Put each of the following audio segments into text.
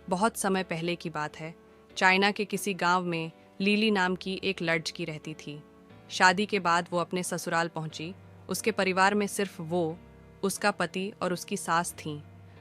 बहुत समय पहले की बात है। चाइना के किसी गांव में लीली नाम की एक लड़की रहती थी। शादी के बाद वो अपने ससुराल पहुंची। उसके परिवार में सिर्फ वो, उसका पति और उसकी सास थीं।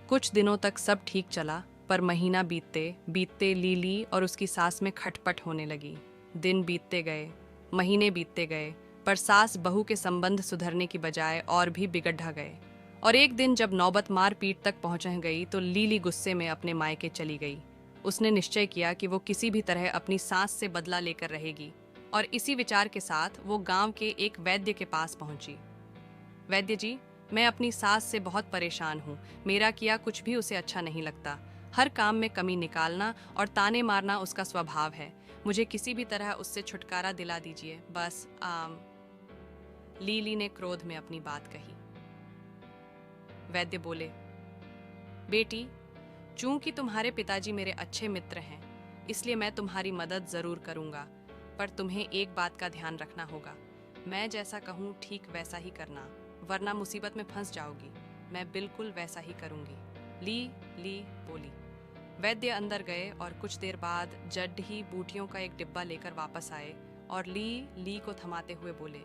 कुछ दिनों तक सब ठीक चला, पर महीना बीतते बीतते लीली और उसकी सास में खटपट होने लगी। दिन बीतते गए, महीने बीतते गए, पर सास बहू के संबंध सुधरने की बजाय और भी बिगड़ गए। और एक दिन जब नौबत मार पीट तक पहुंच गई तो लीली गुस्से में अपने मायके चली गई। उसने निश्चय किया कि वो किसी भी तरह अपनी सास से बदला लेकर रहेगी, और इसी विचार के साथ वो गांव के एक वैद्य के पास पहुंची। वैद्य जी, मैं अपनी सास से बहुत परेशान हूँ। मेरा किया कुछ भी उसे अच्छा नहीं लगता। हर काम में कमी निकालना और ताने मारना उसका स्वभाव है। मुझे किसी भी तरह उससे छुटकारा दिला दीजिए, बस लीली ने क्रोध में अपनी बात कही। वैद्य बोले, बेटी, चूंकि तुम्हारे पिताजी मेरे अच्छे मित्र हैं, इसलिए मैं तुम्हारी मदद जरूर करूंगा, पर तुम्हें एक बात का ध्यान रखना होगा। मैं जैसा कहूँ ठीक वैसा ही करना, वरना मुसीबत में फंस जाओगी। मैं बिल्कुल वैसा ही करूंगी। ली बोली। वैद्य अंदर गए और कुछ देर बाद जड ही बूटियों का एक डिब्बा लेकर वापस आए और ली को थमाते हुए बोले,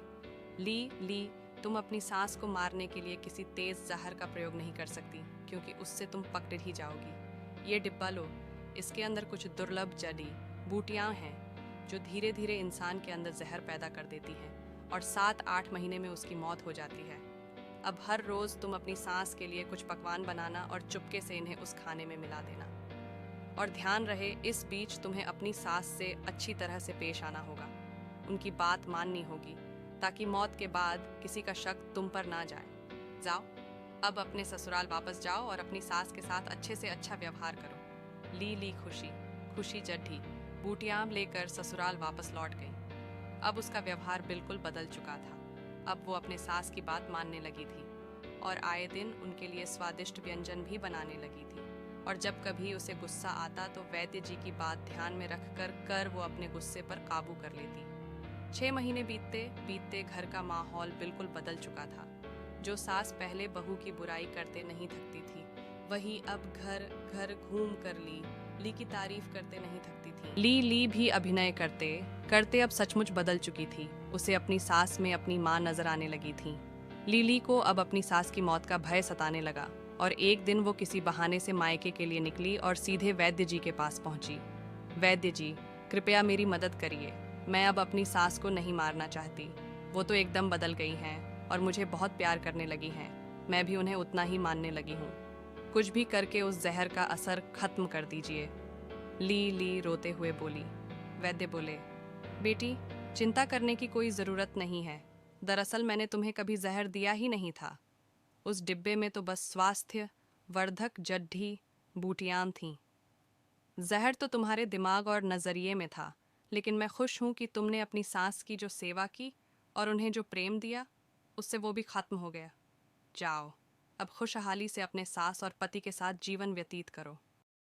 ली, तुम अपनी सास को मारने के लिए किसी तेज जहर का प्रयोग नहीं कर सकती, क्योंकि उससे तुम पकड़ ही जाओगी। ये डिब्बा लो, इसके अंदर कुछ दुर्लभ जड़ी बूटियां हैं जो धीरे धीरे इंसान के अंदर जहर पैदा कर देती हैं और 7-8 महीने में उसकी मौत हो जाती है। अब हर रोज तुम अपनी सास के लिए कुछ पकवान बनाना और चुपके से इन्हें उस खाने में मिला देना। और ध्यान रहे, इस बीच तुम्हें अपनी सास से अच्छी तरह से पेश आना होगा। उनकी बात माननी होगी, ताकि मौत के बाद किसी का शक तुम पर ना जाए। जाओ, अब अपने ससुराल वापस जाओ और अपनी सास के साथ अच्छे से अच्छा व्यवहार करो। ली खुशी जड्ढी बूटियां लेकर ससुराल वापस लौट गई। अब उसका व्यवहार बिल्कुल बदल चुका था। अब वो अपने सास की बात मानने लगी थी और आए दिन उनके लिए स्वादिष्ट व्यंजन भी बनाने लगी थी। और जब कभी उसे गुस्सा आता तो वैद्य जी की बात ध्यान में रखकर वो अपने गुस्से पर काबू कर लेती। 6 महीने बीतते बीतते घर का माहौल बिल्कुल बदल चुका था। जो सास पहले बहू की बुराई करते नहीं थकती थी, वही अब घर घर घूम कर ली की तारीफ करते नहीं थकती थी। ली भी अभिनय करते करते अब सचमुच बदल चुकी थी। उसे अपनी सास में अपनी माँ नजर आने लगी थी। लीली को अब अपनी सास की मौत का भय सताने लगा और एक दिन वो किसी बहाने से मायके के लिए निकली और सीधे वैद्य जी के पास पहुंची। वैद्य जी, कृपया मेरी मदद करिए। मैं अब अपनी सास को नहीं मारना चाहती। वो तो एकदम बदल गई हैं और मुझे बहुत प्यार करने लगी हैं। मैं भी उन्हें उतना ही मानने लगी हूँ। कुछ भी करके उस जहर का असर खत्म कर दीजिए। ली रोते हुए बोली। वैद्य बोले, बेटी, चिंता करने की कोई ज़रूरत नहीं है। दरअसल मैंने तुम्हें कभी जहर दिया ही नहीं था। उस डिब्बे में तो बस स्वास्थ्य वर्धक जड्ढी बूटियां थीं। जहर तो तुम्हारे दिमाग और नज़रिए में था, लेकिन मैं खुश हूँ कि तुमने अपनी सास की जो सेवा की और उन्हें जो प्रेम दिया, उससे वो भी खत्म हो गया। जाओ, अब खुशहाली से अपने सास और पति के साथ जीवन व्यतीत करो।